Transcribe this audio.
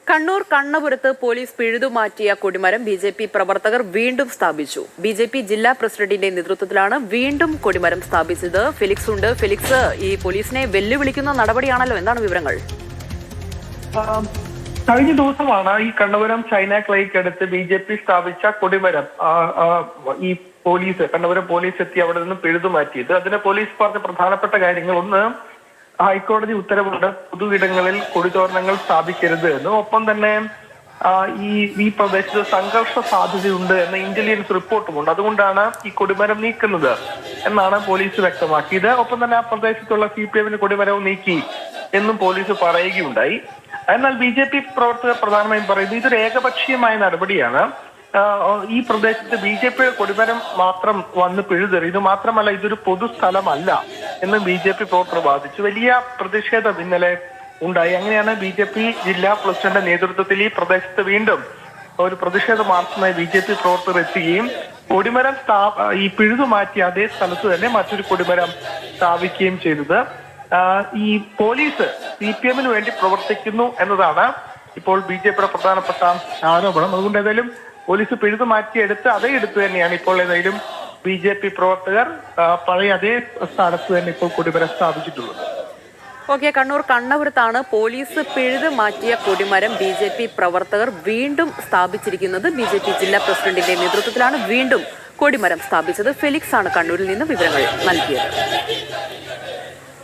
Kannur കണ്ണപുരത്ത് police പിഴുതുമാറ്റിയ കൊടിമരം BJP. പ്രവർത്തകർ വീണ്ടും സ്ഥാപിച്ചു. ബി.ജെ.പി. ജില്ലാ പ്രസിഡന്റിന്റെ നേതൃത്വത്തിലാണ് വീണ്ടും കൊടിമരം സ്ഥാപിച്ചത്. ഫെലിക്സ് ഉണ്ട്. ഫെലിക്സ്, ഈ പോലീസിനെ വെല്ലുവിളിക്കുന്ന നടപടിയാണല്ലോ, എന്താണ് വിവരങ്ങൾ? കഴിഞ്ഞ ദിവസമാണ് ഈ കണ്ണപുരം ചൈന ക്ലൈക്കടുത്ത് ബി.ജെ.പി. സ്ഥാപിച്ച കൊടിമരം ഈ കണ്ണപുരം പോലീസ് എത്തി അവിടെ നിന്ന് പിഴുതുമാറ്റിയത്. അതിന് പോലീസ് പറഞ്ഞ പ്രധാനപ്പെട്ട കാര്യങ്ങൾ: ഒന്ന്, ഹൈക്കോടതി ഉത്തരവുണ്ട് പൊതുയിടങ്ങളിൽ കൊടിതോരണങ്ങൾ സ്ഥാപിക്കരുത് എന്നും, ഒപ്പം തന്നെ ഈ പ്രദേശത്ത് സംഘർഷ സാധ്യതയുണ്ട് എന്ന ഇന്റലിജൻസ് റിപ്പോർട്ടുമുണ്ട്. അതുകൊണ്ടാണ് ഈ കൊടിമരം നീക്കുന്നത് എന്നാണ് പോലീസ് വ്യക്തമാക്കിയത്. ഒപ്പം തന്നെ ആ പ്രദേശത്തുള്ള CPM കൊടിമരവും നീക്കി എന്നും പോലീസ് പറയുകയുണ്ടായി. എന്നാൽ ബി.ജെ.പി. പ്രവർത്തകർ പ്രധാനമായും പറയുന്നത് ഇതൊരു ഏകപക്ഷീയമായ നടപടിയാണ്. ഈ പ്രദേശത്ത് ബി.ജെ.പി. കൊടിമരം മാത്രം വന്ന് പിഴുതെറി, ഇത് മാത്രമല്ല ഇതൊരു പൊതുസ്ഥലമല്ല എന്ന് ബി.ജെ.പി. പ്രവർത്തകർ വാദിച്ചു. വലിയ പ്രതിഷേധം ഇന്നലെ ഉണ്ടായി. അങ്ങനെയാണ് ബി.ജെ.പി. ജില്ലാ പ്രസിഡന്റ് നേതൃത്വത്തിൽ ഈ പ്രദേശത്ത് വീണ്ടും ഒരു പ്രതിഷേധ മാർച്ചുമായി ബി.ജെ.പി. പ്രവർത്തകർ എത്തുകയും കൊടിമരം ഈ പിഴുതുമാറ്റിയ അതേ സ്ഥലത്ത് തന്നെ മറ്റൊരു കൊടിമരം സ്ഥാപിക്കുകയും ചെയ്തത്. ഈ പോലീസ് CPM വേണ്ടി പ്രവർത്തിക്കുന്നു എന്നതാണ് ഇപ്പോൾ ബി.ജെ.പിയുടെ പ്രധാനപ്പെട്ട ആരോപണം. അതുകൊണ്ട് ഏതായാലും പോലീസ് പിഴുതു മാറ്റിയെടുത്ത് അതേ എടുത്ത് തന്നെയാണ് ഇപ്പോൾ ഏതായാലും ബി.ജെ.പി. പ്രവർത്തകർ പഴയ അതേ സ്ഥാനത്ത് തന്നെ ഇപ്പോൾ കൊടിമരം സ്ഥാപിച്ചിട്ടുള്ളത്. ഓക്കെ, കണ്ണൂർ കണ്ണപുരത്താണ് പോലീസ് പിഴുതു മാറ്റിയ കൊടിമരം ബി.ജെ.പി. പ്രവർത്തകർ വീണ്ടും സ്ഥാപിച്ചിരിക്കുന്നത്. ബി.ജെ.പി. ജില്ലാ പ്രസിഡന്റിന്റെ നേതൃത്വത്തിലാണ് വീണ്ടും കൊടിമരം സ്ഥാപിച്ചത്. ഫെലിക്സ് ആണ് കണ്ണൂരിൽ നിന്ന് വിവരങ്ങൾ നൽകിയത്.